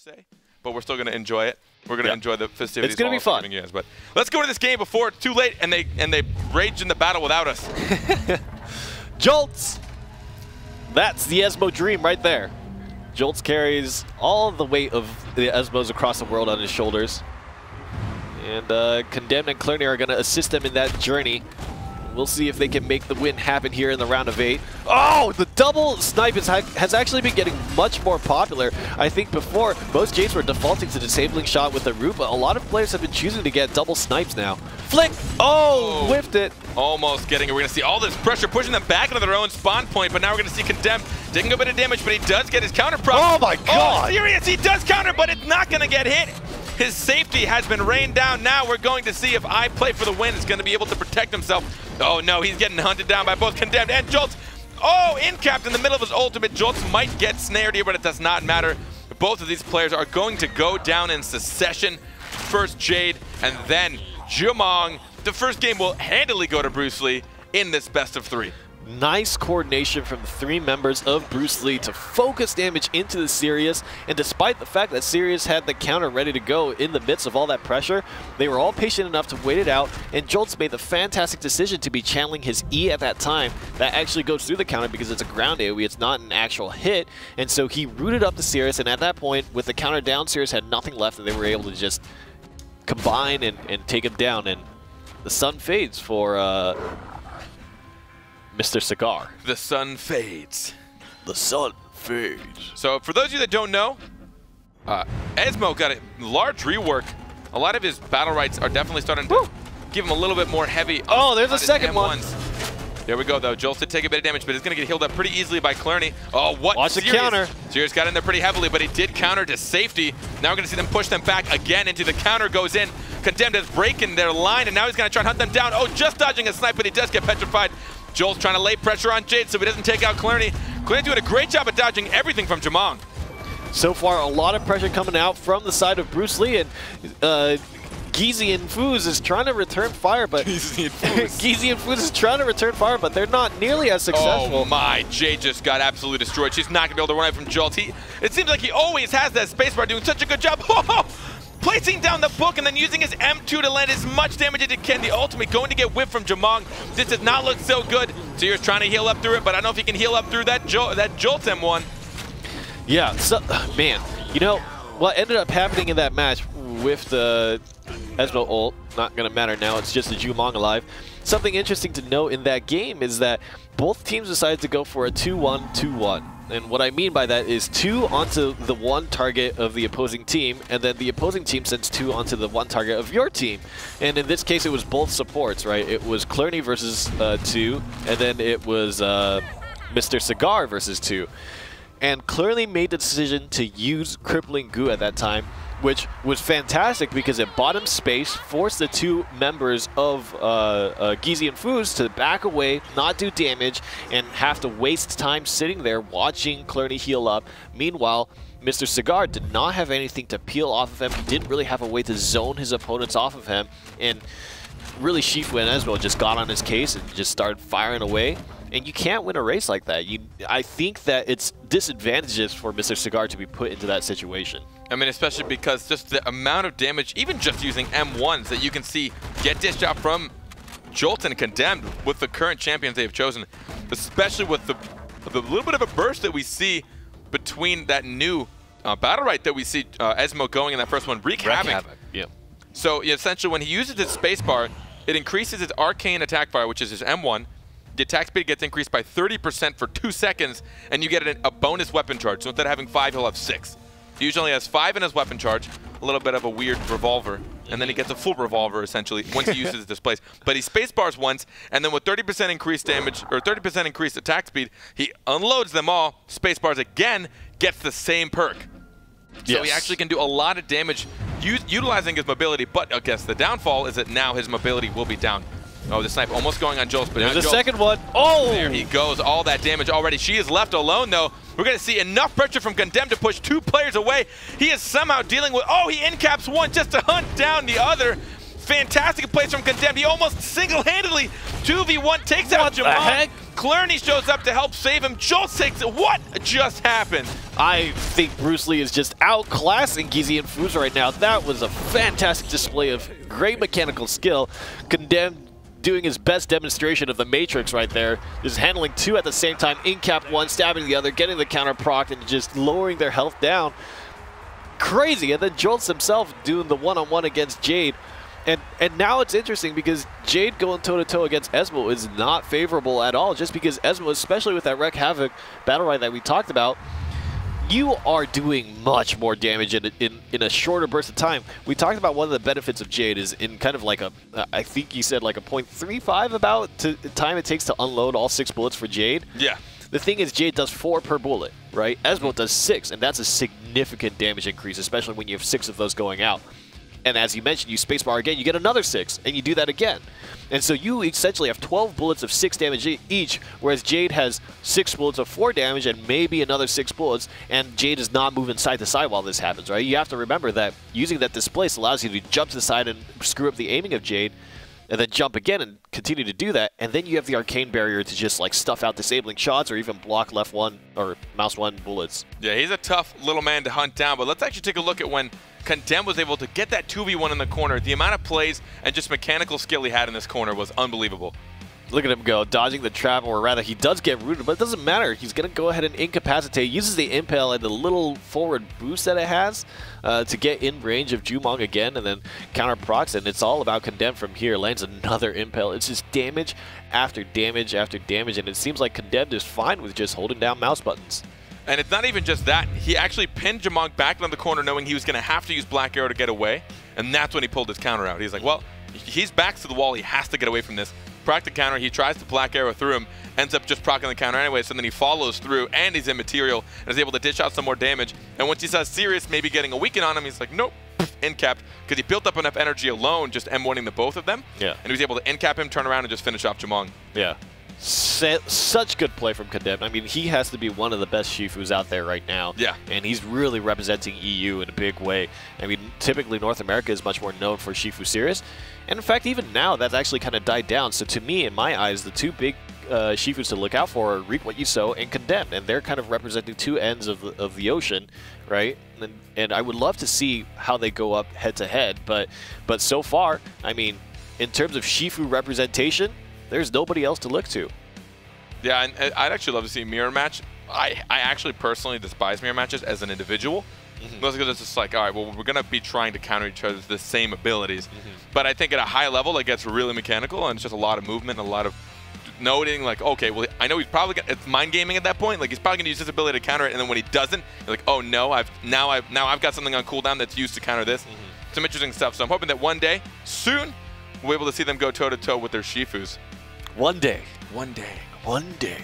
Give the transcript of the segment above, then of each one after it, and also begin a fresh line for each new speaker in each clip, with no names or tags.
say, but we're still going to enjoy it. We're going to enjoy the festivities.
It's going to be fun.
Years, but let's go to this game before it's too late and they rage in the battle without us.
Jolts! That's the Esmo dream right there. Jolts carries all the weight of the Esmos across the world on his shoulders. And Condemned and Clerny are going to assist them in that journey. We'll see if they can make the win happen here in the round of 8. Oh, the double snipe has actually been getting much more popular. I think before, most Jays were defaulting to disabling shot with the root, but a lot of players have been choosing to get double snipes now. Flick! Oh, whiffed it.
Almost getting it. We're going to see all this pressure pushing them back into their own spawn point, but now we're going to see Condemned taking a bit of damage, but he does get his counter prop.
Oh my god!
Oh, serious! He does counter, but it's not going to get hit. His safety has been rained down. Now we're going to see if I Play for the Win is going to be able to protect himself. Oh no, he's getting hunted down by both Condemned and Jolts. Oh, in-capped in the middle of his ultimate. Jolts might get snared here, but it does not matter. Both of these players are going to go down in succession. First Jade, and then Jumong. The first game will handily go to Bruce Lee in this best of 3.
Nice coordination from the 3 members of Bruce Lee to focus damage into the Sirius, and despite the fact that Sirius had the counter ready to go in the midst of all that pressure, they were all patient enough to wait it out, and Jolts made the fantastic decision to be channeling his E at that time. That actually goes through the counter because it's a ground AoE, it's not an actual hit, and so he rooted up the Sirius, and at that point, with the counter down, Sirius had nothing left, and they were able to just combine and take him down, and the sun fades for Mr. Cigar.
The sun fades.
The sun fades.
So for those of you that don't know, Esmo got a large rework. A lot of his battle rights are definitely starting to give him a little bit more heavy.
Oh, there's a second one.
There we go, though. Jolts did take a bit of damage, but he's going to get healed up pretty easily by Clerny. Oh, what?
Watch the counter.
Sirius got in there pretty heavily, but he did counter to safety. Now we're going to see them push them back again into the counter goes in. Condemned is breaking their line, and now he's going to try and hunt them down. Oh, just dodging a snipe, but he does get petrified. Jolt's trying to lay pressure on Jade so he doesn't take out Clerny. Clerny's doing a great job at dodging everything from Jumong.
So far, a lot of pressure coming out from the side of Bruce Lee, and Geezy and NFOOZ is trying to return fire, but Geezy and NFOOZ is trying to return fire, but they're not nearly as successful.
Oh my, Jade just got absolutely destroyed. She's not gonna be able to run away from Jolts. It seems like he always has that spacebar, doing such a good job. Placing down the book and then using his M2 to land as much damage as he can. The ultimate going to get whipped from Jumong. This does not look so good. Sirius trying to heal up through it, but I don't know if he can heal up through that Jolts M1.
Yeah, so, man, you know, what ended up happening in that match with the Esmo ult, not going to matter now, it's just a Jumong alive. Something interesting to note in that game is that both teams decided to go for a 2-1-2-1. And what I mean by that is 2 onto the 1 target of the opposing team, and then the opposing team sends 2 onto the 1 target of your team. And in this case, it was both supports, right? It was Clerny versus 2, and then it was Mr. Cigar versus 2. And Clerny made the decision to use Crippling Goo at that time, which was fantastic because it bought him space, forced the 2 members of Geezy and NFOOZ to back away, not do damage, and have to waste time sitting there watching Clerny heal up. Meanwhile, Mr. Cigar did not have anything to peel off of him. He didn't really have a way to zone his opponents off of him. And really, Shifu and Esmo just got on his case and just started firing away. And you can't win a race like that. I think that it's disadvantageous for Mr. Cigar to be put into that situation.
I mean, especially because just the amount of damage, even just using M1s that you can see get dished out from Jolts and Condemned with the current champions they have chosen, especially with the little bit of a burst that we see between that new BattleRekt that we see Esmo going in that first one, wreak havoc.
Yeah. So
essentially, when he uses his spacebar, it increases his arcane attack fire, which is his M1. The attack speed gets increased by 30% for 2 seconds, and you get a bonus weapon charge. So instead of having 5, he'll have 6. He usually has 5 in his weapon charge, a little bit of a weird revolver, and then he gets a full revolver, essentially, once he uses displays. But he space-bars once, and then with 30% increased damage, or 30% increased attack speed, he unloads them all, space-bars again, gets the same perk. So he actually can do a lot of damage utilizing his mobility, but I guess the downfall is that now his mobility will be down. Oh, the snipe almost going on Jolts, but
there's a second one. Oh!
There he goes. All that damage already. She is left alone, though. We're going to see enough pressure from Condemned to push 2 players away. He is somehow dealing with... Oh, he in-caps one just to hunt down the other. Fantastic plays from Condemned. He almost single-handedly 2v1 takes out Jumong. Clerney shows up to help save him. Jolt takes it. What just happened?
I think Bruce Lee is just outclassing Geezy and NFOOZ right now. That was a fantastic display of great mechanical skill. Condemned doing his best demonstration of the Matrix right there. Just handling two at the same time, in cap one, stabbing the other, getting the counter proc, and just lowering their health down. Crazy. And then Jolts himself doing the one-on-one against Jade. And now it's interesting because Jade going toe-to-toe against Esmo is not favorable at all, just because Esmo, especially with that Wreck Havoc BattleRekt that we talked about, you are doing much more damage in a shorter burst of time. We talked about one of the benefits of Jade is in kind of like a, I think you said like a 0.35 about the time it takes to unload all 6 bullets for Jade.
Yeah.
The thing is, Jade does 4 per bullet, right? Esmo does 6, and that's a significant damage increase, especially when you have 6 of those going out. And as you mentioned, you spacebar again, you get another 6, and you do that again. And so you essentially have 12 bullets of 6 damage each, whereas Jade has 6 bullets of 4 damage and maybe another 6 bullets, and Jade is not moving side to side while this happens, right? You have to remember that using that displace allows you to jump to the side and screw up the aiming of Jade, and then jump again and continue to do that, and then you have the arcane barrier to just like stuff out disabling shots or even block left 1 or mouse 1 bullets.
Yeah, he's a tough little man to hunt down, but let's actually take a look at when Condemned was able to get that 2v1 in the corner. The amount of plays and just mechanical skill he had in this corner was unbelievable.
Look at him go, dodging the trap, or rather he does get rooted, but it doesn't matter. He's going to go ahead and incapacitate, uses the impale and the little forward boost that it has to get in range of Jumong again, and then counter procs, and it's all about Condemned from here. Lands another impale. It's just damage after damage after damage, and it seems like Condemned is fine with just holding down mouse buttons.
And it's not even just that. He actually pinned Jumong back on the corner knowing he was going to have to use Black Arrow to get away, and that's when he pulled his counter out. He's like, well, he's back to the wall. He has to get away from this. Proc the counter. He tries to Black Arrow through him, ends up just proccing the counter anyway, so then he follows through, and he's immaterial, and is able to dish out some more damage. And once he saw Sirius maybe getting a weaken on him, he's like, nope, in-capped, because he built up enough energy alone just M1ing the both of them,
yeah,
and he was able to in-cap him, turn around, and just finish off Jumong.
Yeah. Such good play from Condemned. I mean, he has to be one of the best Shifus out there right now.
Yeah.
And he's really representing EU in a big way. I mean, typically North America is much more known for Shifu series. And in fact, even now, that's actually kind of died down. So to me, in my eyes, the two big Shifus to look out for are Reap What You Sow and Condemned. And they're kind of representing two ends of the ocean, right? And I would love to see how they go up head-to-head. But so far, I mean, in terms of Shifu representation, there's nobody else to look to.
Yeah, and I'd actually love to see a mirror match. I actually personally despise mirror matches as an individual. Mostly because it's just like, all right, well, we're going to be trying to counter each other's the same abilities. But I think at a high level, it gets really mechanical, and it's just a lot of movement and a lot of noting, like, okay, well, I know he's probably it's mind gaming at that point. Like, he's probably going to use his ability to counter it, and then when he doesn't, you're like, oh no, now I've got something on cooldown that's used to counter this. Some interesting stuff. So I'm hoping that one day, soon, we'll be able to see them go toe-to-toe with their Shifus.
One day.
One day.
One day.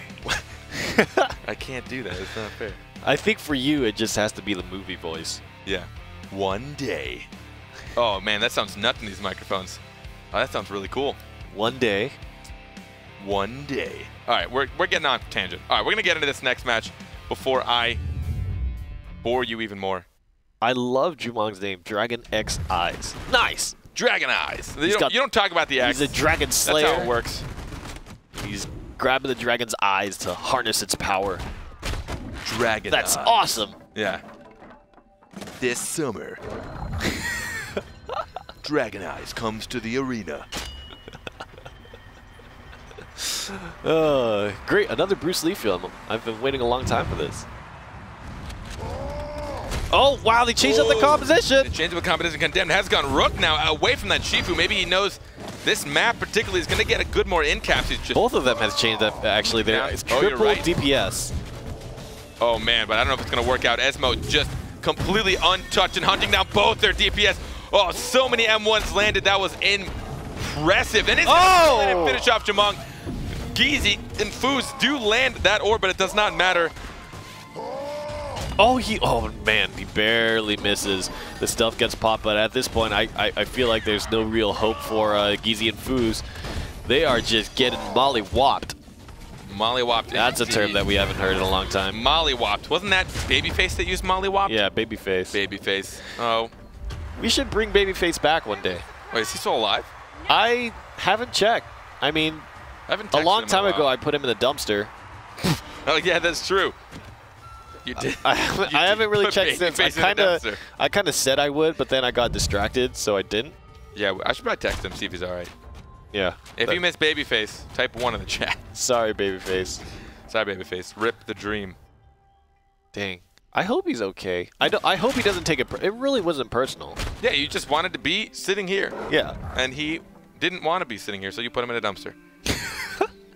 I can't do that. It's not fair.
I think for you, it just has to be the movie voice.
Yeah. One day. Oh, man, that sounds nuts in these microphones. Oh, that sounds really cool.
One day.
One day. All right, we're getting on tangent. All right, we're going to get into this next match before I bore you even more.
I love Jumong's name, Dragon X Eyes. Nice.
Dragon Eyes. You don't talk about the X.
He's a dragon slayer.
That's how it works.
He's grabbing the dragon's eyes to harness its power.
Dragon
That's
eyes.
awesome.
Yeah. This summer, Dragon Eyes comes to the arena.
Great. Another Bruce Lee film. I've been waiting a long time for this. Oh, wow, they changed up the composition.
They changed up the composition. Condemned has gone Rook now away from that Shifu. Maybe he knows this map particularly is going to get a good more in-caps.
Both of them has changed up, actually. It's triple DPS.
Oh, man, but I don't know if it's going to work out. Esmo just completely untouched and hunting down both their DPS. Oh, so many M1s landed. That was impressive. And it's going to finish off Jumong. Geezy and NFOOZ do land that orb, but it does not matter.
Oh man, he barely misses. The stealth gets popped, but at this point, I feel like there's no real hope for Geezy and NFOOZ. They are just getting molly-whopped.
Molly-whopped.
That's a term that we haven't heard in a long time.
Molly-whopped. Wasn't that Babyface that used molly-whopped?
Yeah, Babyface.
Babyface. Oh.
We should bring Babyface back one day.
Wait, is he still alive?
I haven't checked. I mean,
haven't
A
texted
long
him
time
in a
ago,
while.
I put him in the dumpster.
Oh yeah, that's true. You did.
I haven't really
put
checked since.
Babyface in the
I kind of said I would, but then I got distracted, so I didn't.
Yeah, I should probably text him, see if he's all right.
Yeah.
If you miss Babyface, type 1 in the chat.
Sorry, Babyface.
Sorry, Babyface. Rip the dream.
Dang. I hope he's okay. I hope he doesn't take it. It really wasn't personal.
Yeah, you just wanted to be sitting here.
Yeah.
And he didn't want to be sitting here, so you put him in a dumpster.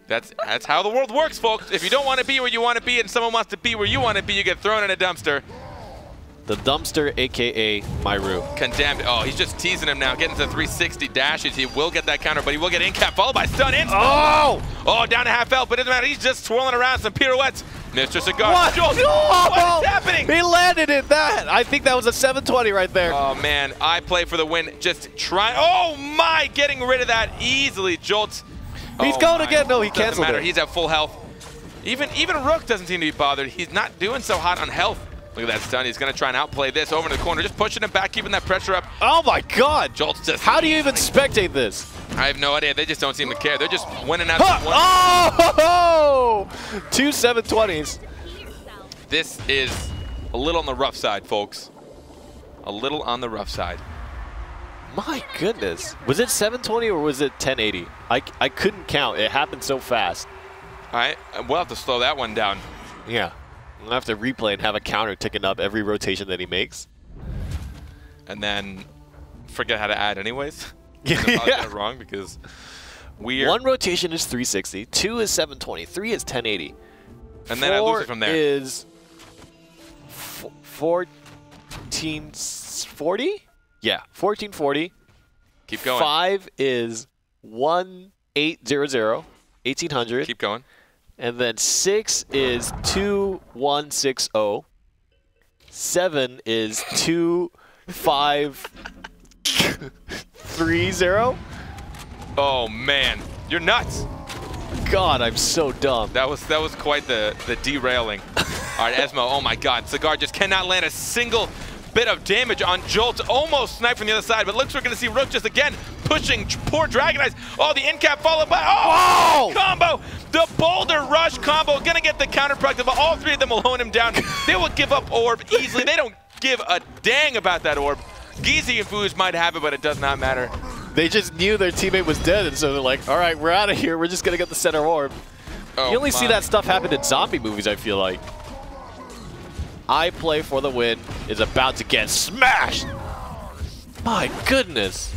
That's how the world works, folks. If you don't want to be where you want to be and someone wants to be where you want to be, you get thrown in a dumpster.
The dumpster, a.k.a. my room.
Condemned. Oh, he's just teasing him now. Getting to 360 dashes. He will get that counter, but he will get in cap, followed by stun in.
Oh!
Oh, down to half health, but it doesn't matter. He's just swirling around some pirouettes. Mr. Cigar.
What?
Jolt,
No!
what is happening?
He landed in that. I think that was a 720 right there.
Oh, man. I play for the win. Just trying. Oh, my. Getting rid of that easily. Jolts.
He's going again. No, he
Doesn't
canceled
matter.
it.
He's at full health. Even Rook doesn't seem to be bothered. He's not doing so hot on health. Look at that stun. He's going to try and outplay this over in the corner. Just pushing him back, keeping that pressure up.
Oh, my God.
Jolt's just...
How do you even spectate this?
I have no idea. They just don't seem to care. They're just winning out.
Oh! 2 720s.
This is a little on the rough side, folks. A little on the rough side.
My goodness. Was it 720 or was it 1080? I couldn't count. It happened so fast.
All right. We'll have to slow that one down.
Yeah. We'll have to replay and have a counter ticking up every rotation that he makes.
And then forget how to add anyways.
Yeah.
Get it wrong because we're...
1 rotation is 360. 2 is 720. 3 is 1080.
And then I lose it from there.
4 is 1440? Yeah, 1440.
Keep going.
5 is 1800. 1800.
Keep going.
And then 6 is 2160. 7 is 2530.
Oh man, you're nuts.
God, I'm so dumb.
That was quite the derailing. All right, Esmo. Oh my God, Cigar just cannot land a single bit of damage on Jolt. Almost sniped from the other side, but looks we're gonna see Rook just again pushing poor Dragon Eyes. Oh, the in cap followed by combo. The Boulder Rush combo gonna get the counter productive, but all 3 of them will hone him down. They will give up orb easily. They don't give a dang about that orb. Geezy and NFOOZ might have it, but it does not matter.
They just knew their teammate was dead, and so they're like, all right, we're out of here. We're just gonna get the center orb.
Oh,
you only see that stuff happen in zombie movies, I feel like. I play for the win is about to get smashed. My goodness.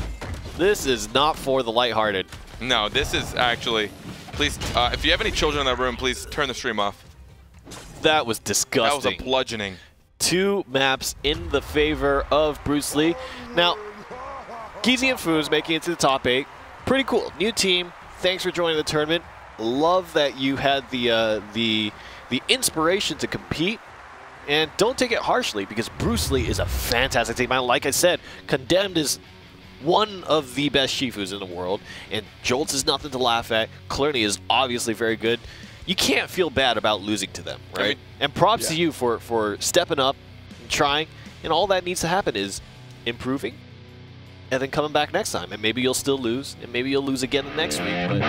This is not for the lighthearted.
No, this is actually, please, if you have any children in that room, please turn the stream off.
That was disgusting.
That was a bludgeoning.
2 maps in the favor of Bruce Lee. Now, Geezy and NFOOZ making it to the top 8. Pretty cool. New team. Thanks for joining the tournament. Love that you had the inspiration to compete. And don't take it harshly, because Bruce Lee is a fantastic team. Like I said, Condemned is one of the best Shifus in the world, and Jolts is nothing to laugh at. Clearly is obviously very good. You can't feel bad about losing to them, right? I mean, and props to you for stepping up and trying, and all that needs to happen is improving and then coming back next time. And maybe you'll still lose, and maybe you'll lose again the next week. But